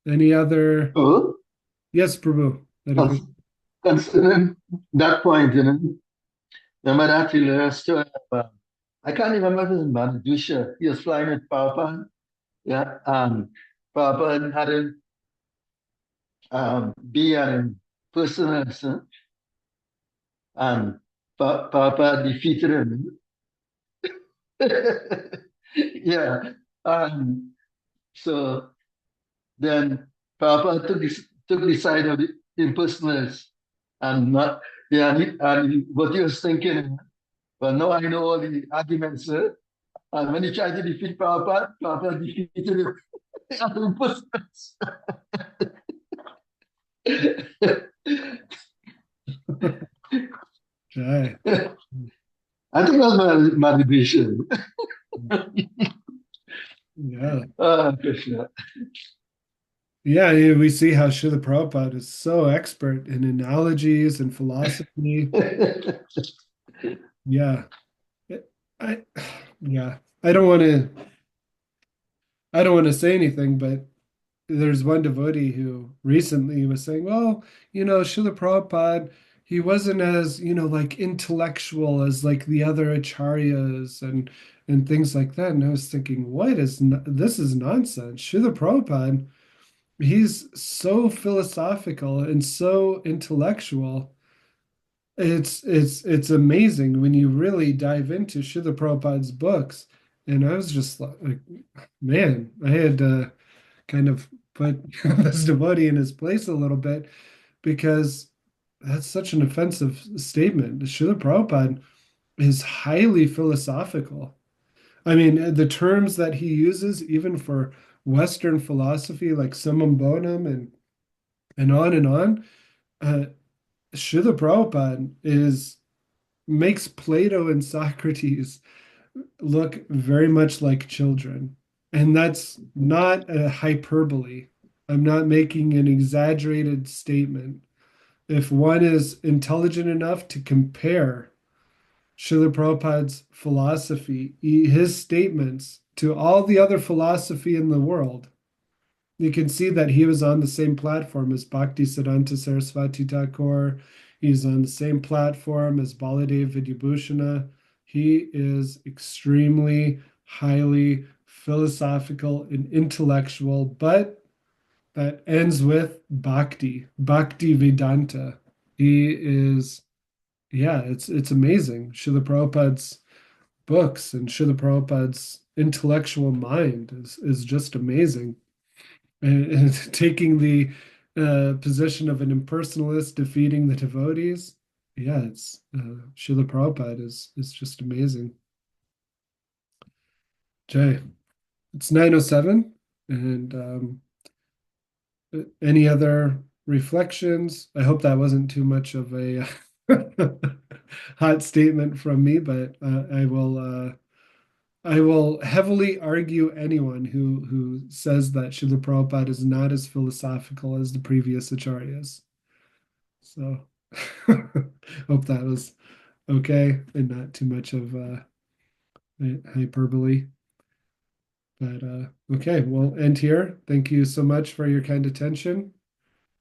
Any other? Oh, Yes, Prabhu. Hare Krishna. considering that point, remember that story about, I can't remember if it was Madhusha. He was flying with Papa. Yeah. Papa had him be an impersonator, and Papa defeated him. Yeah. Um, so then Papa took the side of the impersonators and not, yeah, and what he was thinking, well, now I know all the arguments, and when he tried to defeat Papa defeated him as impersonators. Jai. I think that's my vision. Yeah. Krishna. Yeah, we see how Srila Prabhupada is so expert in analogies and philosophy. Yeah. I yeah. I don't want to say anything, but there's one devotee who recently was saying, well, Srila Prabhupada, he wasn't as, like intellectual as like the other acharyas and things like that. And I was thinking, this is nonsense. Srila Prabhupada, he's so philosophical and so intellectual. It's amazing when you really dive into Srila Prabhupada's books. And I was just like, man, I had to kind of put this devotee in his place a little bit because that's such an offensive statement. Srila Prabhupada is highly philosophical. I mean, the terms that he uses, even for Western philosophy, like summum bonum and on, uh, Srila Prabhupada makes Plato and Socrates look very much like children. And that's not a hyperbole. I'm not making an exaggerated statement. If one is intelligent enough to compare Srila Prabhupada's philosophy, his statements to all the other philosophy in the world, you can see that he was on the same platform as Bhakti-sadhana Saraswati Thakur. He's on the same platform as Baladev Vidyabhushana. He is extremely highly philosophical and intellectual, but that ends with Bhakti Vedanta. He is, yeah, it's amazing. Srila Prabhupada's books and Srila Prabhupada's intellectual mind is just amazing. And taking the position of an impersonalist, defeating the devotees. Yeah, it's Srila Prabhupada is just amazing. Jay, it's 9:07, and any other reflections? I hope that wasn't too much of a hot statement from me, but I will heavily argue anyone who says that Srila Prabhupada is not as philosophical as the previous acharyas. So hope that was okay and not too much of hyperbole. But okay, we'll end here. Thank you so much for your kind attention.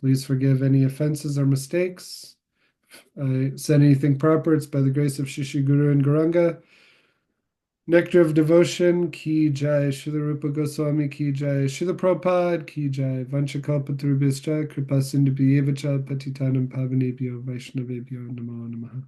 Please forgive any offenses or mistakes. If I said anything proper, it's by the grace of Shishi Guru and Gauranga. Nectar of Devotion, Ki Jai, Srila Rupa Goswami, Ki Jai, Srila Prabhupada, Ki Jai, Vanchakalpatarubhyascha, Kripa Sindhubhyevacha, Patitanam Pavanebhyo, Vaishnavebhyo, Namo Namaha.